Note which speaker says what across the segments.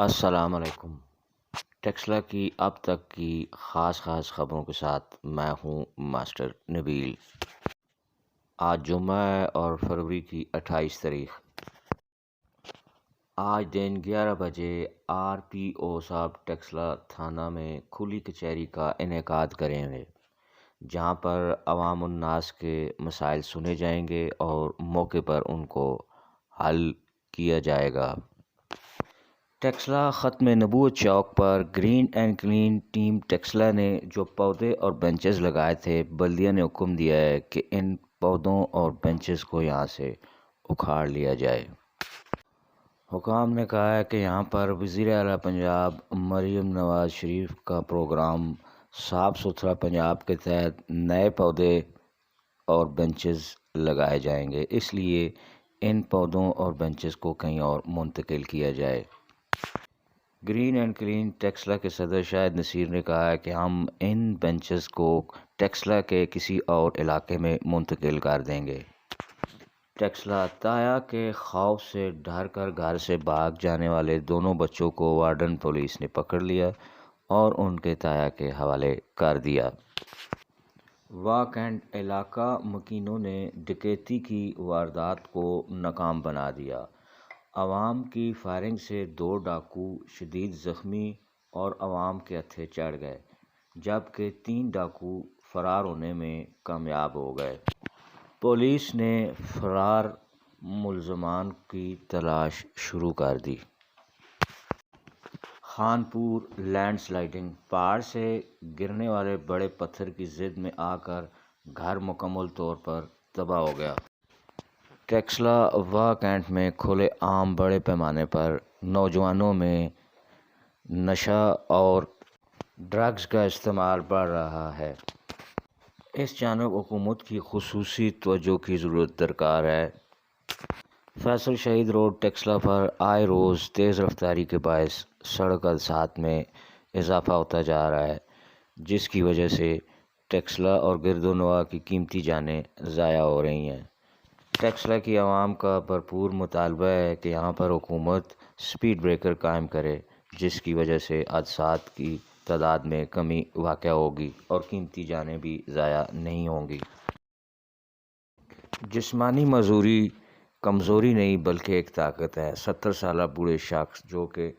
Speaker 1: السلام علیکم۔ ٹیکسلا کی اب تک کی خاص خبروں کے ساتھ میں ہوں ماسٹر نبیل۔ آج جمعہ ہے اور فروری کی 28 تاریخ۔ آج دن 11 بجے RPO صاحب ٹیکسلا تھانہ میں کھلی کچہری کا انعقاد کریں گے، جہاں پر عوام الناس کے مسائل سنے جائیں گے اور موقع پر ان کو حل کیا جائے گا۔ ٹیکسلا ختم نبوت چوک پر green and clean team Taxila نے جو پودے اور بینچز لگائے تھے، بلدیہ نے حکم دیا ہے کہ ان پودوں اور بینچز کو یہاں سے اکھاڑ لیا جائے۔ حکام نے کہا ہے کہ یہاں پر وزیر اعلیٰ پنجاب مریم نواز شریف کا پروگرام صاف ستھرا پنجاب کے تحت نئے پودے اور بینچز لگائے جائیں گے، اس لیے ان پودوں اور بینچز کو کہیں اور منتقل کیا جائے۔ گرین اینڈ کلین ٹیکسلا کے صدر شاہد نصیر نے کہا ہے کہ ہم ان بینچز کو ٹیکسلا کے کسی اور علاقے میں منتقل کر دیں گے۔ ٹیکسلا تایا کے خوف سے ڈر کر گھر سے بھاگ جانے والے دونوں بچوں کو وارڈن پولیس نے پکڑ لیا اور ان کے تایا کے حوالے کر دیا۔ واک اینڈ علاقہ مکینوں نے ڈکیتی کی واردات کو ناکام بنا دیا۔ عوام کی فائرنگ سے 2 ڈاکو شدید زخمی اور عوام کے ہتھے چڑھ گئے، جبکہ 3 ڈاکو فرار ہونے میں کامیاب ہو گئے۔ پولیس نے فرار ملزمان کی تلاش شروع کر دی۔ خانپور لینڈ سلائڈنگ: پہاڑ سے گرنے والے بڑے پتھر کی زد میں آ کر گھر مکمل طور پر تباہ ہو گیا۔ ٹیکسلا واہ کینٹ میں کھلے عام بڑے پیمانے پر نوجوانوں میں نشہ اور ڈرگز کا استعمال بڑھ رہا ہے۔ اس جانب حکومت کی خصوصی توجہ کی ضرورت درکار ہے۔ فیصل شہید روڈ ٹیکسلا پر آئے روز تیز رفتاری کے باعث سڑک حادثات میں اضافہ ہوتا جا رہا ہے، جس کی وجہ سے ٹیکسلا اور گرد و نواح کی قیمتی جانیں ضائع ہو رہی ہیں۔ ٹیکسلا کی عوام کا بھرپور مطالبہ ہے کہ یہاں پر حکومت سپیڈ بریکر قائم کرے، جس کی وجہ سے حادثات کی تعداد میں کمی واقع ہوگی اور قیمتی جانیں بھی ضائع نہیں ہوں گی۔ جسمانی معذوری کمزوری نہیں بلکہ ایک طاقت ہے: 70 سالہ بوڑھے شخص جو کہ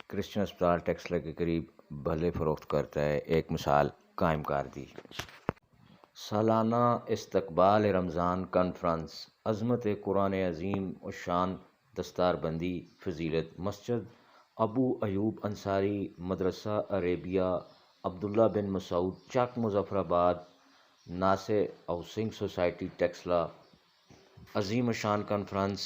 Speaker 1: کرسچن ہسپتال ٹیکسلا کے قریب بھلے فروخت کرتا ہے، ایک مثال قائم کر دی۔ سالانہ استقبال رمضان کانفرنس: عظمت قرآن عظیم الشان دستار بندی فضیلت مسجد ابو ایوب انصاری مدرسہ عربیہ عبداللہ بن مسعود چک مظفرآباد ناصر ہاؤسنگ سوسائٹی ٹیکسلا عظیم الشان کانفرنس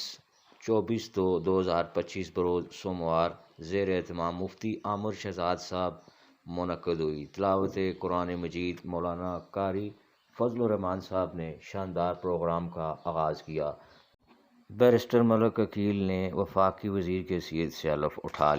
Speaker 1: 24/2/2025 بروز سوموار زیر اہتمام مفتی عامر شہزاد صاحب منعقد ہوئی۔ تلاوت قرآن مجید: مولانا قاری فضل الرحمان صاحب نے شاندار پروگرام کا آغاز کیا۔ بیرسٹر ملک عقیل نے وفاقی وزیر کی حیثیت سے حلف اٹھا لیا۔